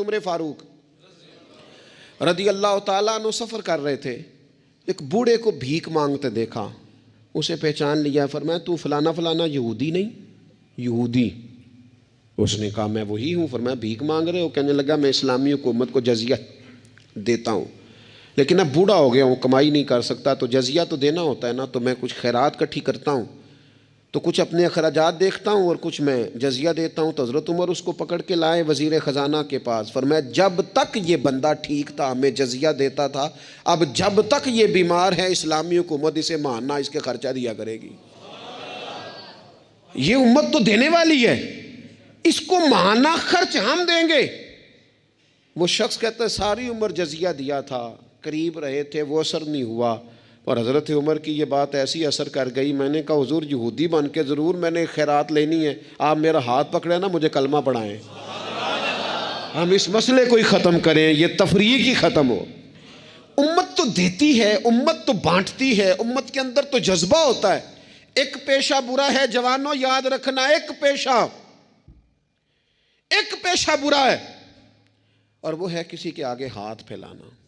عمر فاروق رضی اللہ تعالیٰ عنہ سفر کر رہے تھے، ایک بوڑھے کو بھیک مانگتے دیکھا، اسے پہچان لیا، فرمایا تو فلانا فلانا یہودی نہیں؟ یہودی۔ اس نے کہا میں وہی ہوں۔ فرمایا بھیک مانگ رہے ہو؟ کہنے لگا میں اسلامی حکومت کو جزیہ دیتا ہوں، لیکن اب بوڑھا ہو گیا ہوں، کمائی نہیں کر سکتا، تو جزیہ تو دینا ہوتا ہے نا، تو میں کچھ خیرات کٹھی کرتا ہوں، تو کچھ اپنے اخراجات دیکھتا ہوں اور کچھ میں جزیہ دیتا ہوں۔ تو حضرت عمر اس کو پکڑ کے لائے وزیر خزانہ کے پاس، فرمایا جب تک یہ بندہ ٹھیک تھا ہمیں جزیہ دیتا تھا، اب جب تک یہ بیمار ہے اسلامی حکومت اسے ماننا، اس کے خرچہ دیا کرے گی۔ یہ امت تو دینے والی ہے، اس کو ماہانہ خرچ ہم دیں گے۔ وہ شخص کہتا ہے ساری عمر جزیہ دیا تھا، قریب رہے تھے، وہ اثر نہیں ہوا، اور حضرت عمر کی یہ بات ایسی اثر کر گئی، میں نے کہا حضور یہودی بن کے ضرور میں نے خیرات لینی ہے، آپ میرا ہاتھ پکڑے نا، مجھے کلمہ پڑھائیں، ہم اس مسئلے کو ہی ختم کریں، یہ تفریق ہی ختم ہو۔ امت تو دیتی ہے، امت تو بانٹتی ہے، امت کے اندر تو جذبہ ہوتا ہے۔ ایک پیشہ برا ہے جوانوں، یاد رکھنا، ایک پیشہ برا ہے، اور وہ ہے کسی کے آگے ہاتھ پھیلانا۔